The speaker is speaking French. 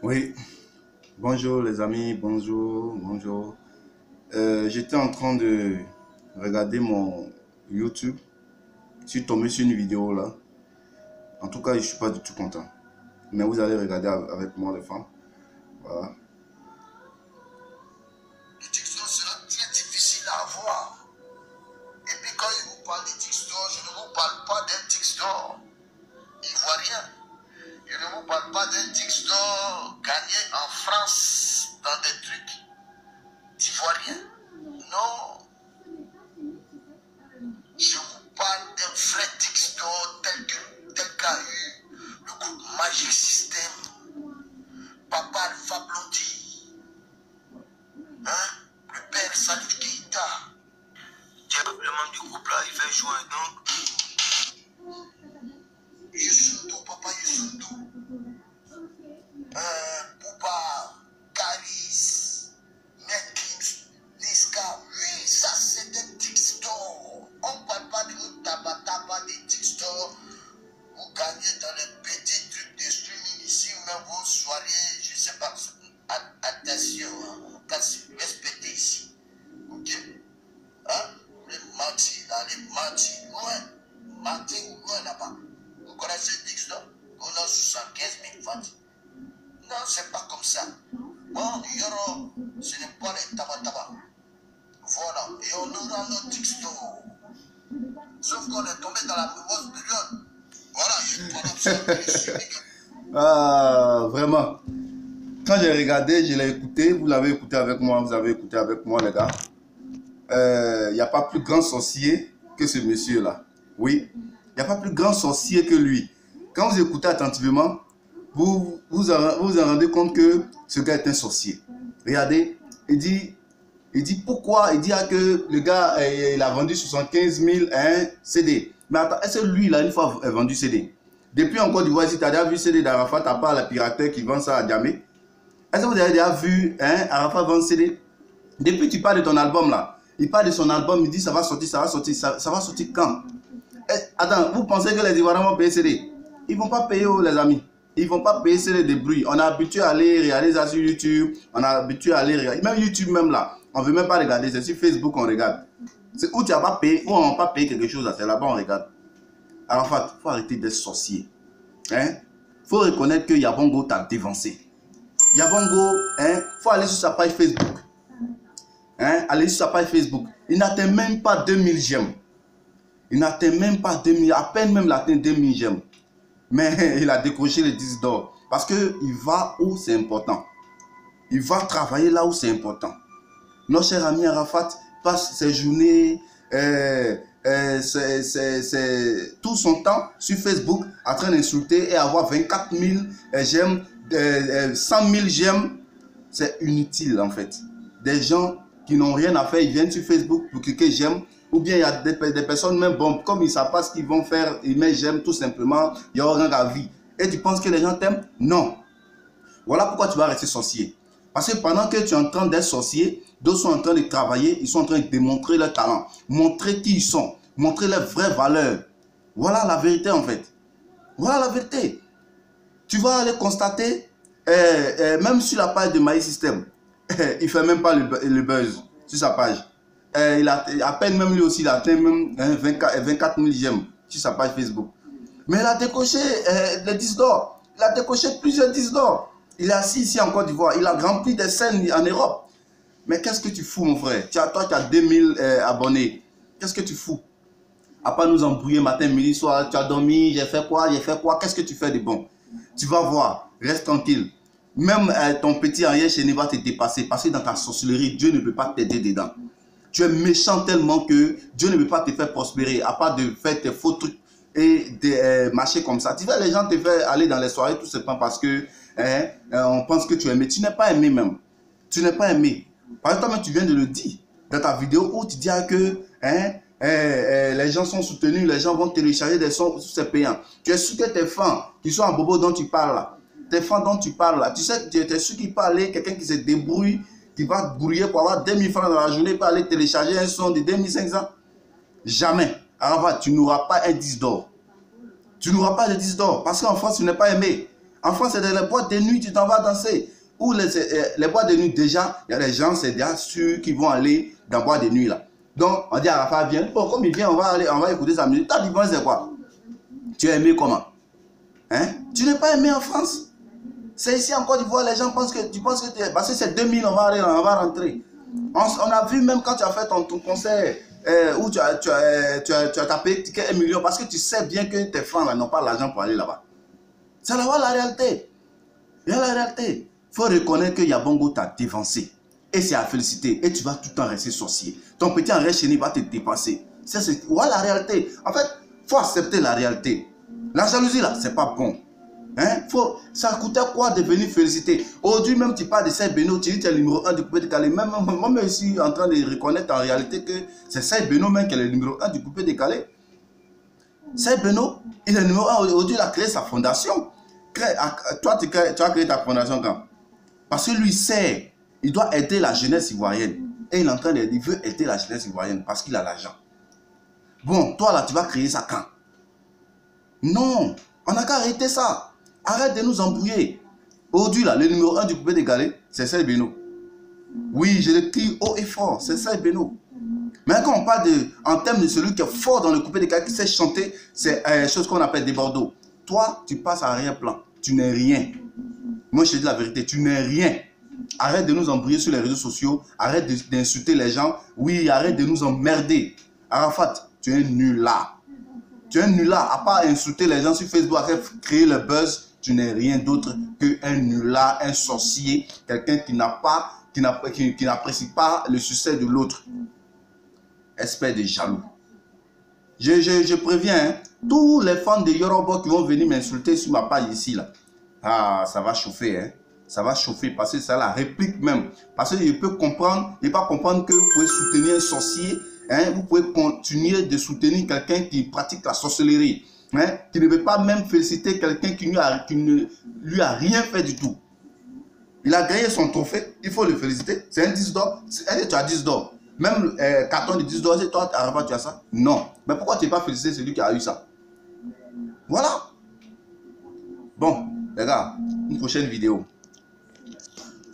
Oui, bonjour les amis, bonjour, bonjour. J'étais en train de regarder mon YouTube. Je suis tombé sur une vidéo là. En tout cas, je ne suis pas du tout content. Mais vous allez regarder avec moi les femmes. Voilà. Le Tixtor sera très difficile à avoir. Et puis quand il vous parle de Tixtor, je ne vous parle pas d'un Tixtor ivoirien. Je ne vous parle pas d'un Tixtor gagné en France dans des trucs d'ivoiriens. Non. Je vous parle d'un vrai Tixtor tel qu'a eu le groupe Magic System, Papa Alpha Blondie, hein, le père Salif Keïta. Le membre du groupe là, il fait jouer donc. Youssoutou, Papa Youssoutou. Bouba, Caris, Nekins, Niska. Oui, ça c'est des Tixtor. On ne parle pas de nos tabac des Tixtor. Vous gagnez dans les petits trucs de streaming ici, même vos soirées, je ne sais pas. Attention, hein, respectez ici. Ok? Hein? Les mentis, là, les mentis, loin. Mentir ou loin là-bas. Vous connaissez Tixtor? On a 75 000 ventes. Non, c'est pas comme ça. Bon, Yoro, ce n'est pas les tabac. Voilà, et on aura notre Tixtor. Sauf qu'on est tombé dans la mauvaise période. Voilà, il y a une option. Ah, vraiment. Quand j'ai regardé, je l'ai écouté. Vous l'avez écouté avec moi, vous avez écouté avec moi les gars. Il n'y a pas plus grand sorcier que ce monsieur-là. Oui, il n'y a pas plus grand sorcier que lui. Quand vous écoutez attentivement, vous en rendez compte que ce gars est un sorcier. Regardez, il dit pourquoi, il dit que le gars il a vendu 75 000 CD. Mais attends, est-ce que lui, il a une fois vendu CD? Depuis en Côte d'Ivoire, si tu as déjà vu CD d'Arafat, à part la pirateur qui vend ça à Djamé, est-ce que vous avez déjà vu Arafat vendre CD? Depuis tu parles de ton album là, il parle de son album, il dit ça va sortir, ça va sortir quand? Attends, vous pensez que les Ivoiriens vont payer CD? Ils ne vont pas payer, les amis. Ils ne vont pas payer CD de bruit. On est habitué à aller regarder ça sur YouTube. On est habitué à aller regarder. Même YouTube même là. On ne veut même pas regarder. C'est sur Facebook qu'on regarde. C'est où tu n'as pas payé, où on n'a pas payé quelque chose. C'est là-bas on regarde. Alors en fait, il faut arrêter d'être sorcier. Il faut reconnaître que Yabongo t'a dévancé. Yabongo, faut aller sur sa page Facebook. Aller sur sa page Facebook. Il n'atteint même pas 2000 j'aime. Il n'atteint même pas 2000, à peine même l'atteint 2000 j'aime. Mais il a décroché les 10 d'or. Parce qu'il va où c'est important. Il va travailler là où c'est important. Notre cher ami Arafat passe ses journées, tout son temps sur Facebook en train d'insulter et avoir 24 000 j'aime, 100 000 j'aime. C'est inutile en fait. Des gens qui n'ont rien à faire, ils viennent sur Facebook pour cliquer j'aime. Ou bien il y a des personnes même bon, comme ils ne savent pas ce qu'ils vont faire, ils mettent j'aime tout simplement, il y aura rien à vie. Et tu penses que les gens t'aiment? Non. Voilà pourquoi tu vas rester sorcier. Parce que pendant que tu es en train d'être sorcier, d'autres sont en train de travailler, ils sont en train de démontrer leur talent, montrer qui ils sont, montrer leurs vraies valeurs. Voilà la vérité en fait. Voilà la vérité. Tu vas aller constater, même sur la page de My System, il ne fait même pas le buzz sur sa page. Il a à peine même lui aussi, il a atteint même 24 000 j'aime sur sa page Facebook. Mais il a décoché les 10 d'or. Il a décoché plusieurs 10 d'or. Il est assis ici en Côte d'Ivoire. Il a rempli des scènes en Europe. Mais qu'est-ce que tu fous, mon frère? Toi, tu as 2000 abonnés. Qu'est-ce que tu fous? À part nous embrouiller matin, midi, soir, tu as dormi, j'ai fait quoi? Qu'est-ce que tu fais de bon? Tu vas voir, reste tranquille. Même ton petit arrière chéni va te dépasser. Parce que dans ta sorcellerie, Dieu ne peut pas t'aider dedans. Tu es méchant tellement que Dieu ne peut pas te faire prospérer, à part de faire tes faux trucs et de marcher comme ça. Tu vois, les gens te font aller dans les soirées tout simplement parce que on pense que tu es aimé. Tu n'es pas aimé même. Tu n'es pas aimé. Par exemple, tu viens de le dire dans ta vidéo où tu dis que les gens sont soutenus, les gens vont télécharger des sons, c'est payant. Tu es sûr que tes fans qui sont en bobo dont tu parles là, tes fans dont tu parles là, tu sais, tu es sûr qu'il peut aller, quelqu'un qui se débrouille, qui va brouiller pour avoir 2000 francs dans la journée, pour aller télécharger un son de 2500. Jamais. Arafat, tu n'auras pas un 10 d'or. Tu n'auras pas de 10 d'or parce qu'en France, tu n'es pas aimé. En France, c'est dans les boîtes de nuit, tu t'en vas danser. Ou les boîtes de nuit, déjà, il y a des gens, c'est déjà sûr qu'ils vont aller dans les boîtes de nuit là. Donc, on dit à Rafa, viens. Bon, comme il vient, on va écouter sa musique. Ta différence, c'est quoi? Tu es aimé comment? Hein? Tu n'es pas aimé en France. C'est ici en Côte d'Ivoire, les gens pensent que tu penses que tu es. Parce que c'est 2000, on va rentrer. On a vu même quand tu as fait ton concert où tu as tapé 1 million parce que tu sais bien que tes francs n'ont pas l'argent pour aller là-bas. C'est là-bas la réalité. Il y a la réalité. Il faut reconnaître que Yabongo t'a dévancé. Et c'est à féliciter. Et tu vas tout le temps rester sorcier. Ton petit Henri Chéni va te dépasser. Voilà la réalité. En fait, il faut accepter la réalité. La jalousie là, c'est pas bon. Hein? Ça coûtait quoi de venir féliciter? Aujourd'hui même tu parles de Saïd Beno, tu dis que tu es le numéro 1 du coupé décalé. Même moi je suis en train de reconnaître en réalité que c'est Saïd Beno même qui est le numéro 1 du coupé décalé. Saïd Beno, il est le numéro 1. Aujourd'hui il a créé sa fondation. Toi tu as créé ta fondation quand? Parce que lui sait, il doit aider la jeunesse ivoirienne. Et il est en train il veut aider la jeunesse ivoirienne parce qu'il a l'argent. Bon, toi là tu vas créer ça quand? Non, on n'a qu'à arrêter ça. Arrête de nous embrouiller. Aujourd'hui, là, le numéro 1 du coupé décalé, c'est Saïd Beno. Oui, je le crie haut et fort, c'est Saïd Beno. Mais quand on parle en termes de celui qui est fort dans le coupé décalé, qui sait chanter, c'est une chose qu'on appelle des Bordeaux. Toi, tu passes à arrière-plan. Tu n'es rien. Moi, je te dis la vérité, tu n'es rien. Arrête de nous embrouiller sur les réseaux sociaux. Arrête d'insulter les gens. Oui, arrête de nous emmerder. Arafat, tu es nul là. Tu es un nulard, à part insulter les gens sur Facebook, à créer le buzz, tu n'es rien d'autre qu'un nulard, un sorcier, quelqu'un qui n'apprécie pas le succès de l'autre. Espèce de jaloux. Je préviens, hein, tous les fans de Yoruba qui vont venir m'insulter sur ma page ici, là. Ah, ça va chauffer, hein. Ça va chauffer parce que c'est la réplique même. Parce que je peux comprendre, je ne peux pas comprendre que vous pouvez soutenir un sorcier. Hein, vous pouvez continuer de soutenir quelqu'un qui pratique la sorcellerie, hein, qui ne veut pas même féliciter quelqu'un qui ne lui a rien fait du tout. Il a gagné son trophée, il faut le féliciter. C'est un 10 d'or. Tu as 10 d'or. Même carton de 10 d'or, c'est toi, tu as ça? Non. Mais pourquoi tu n'es pas félicité celui qui a eu ça? Voilà. Bon, les gars, une prochaine vidéo.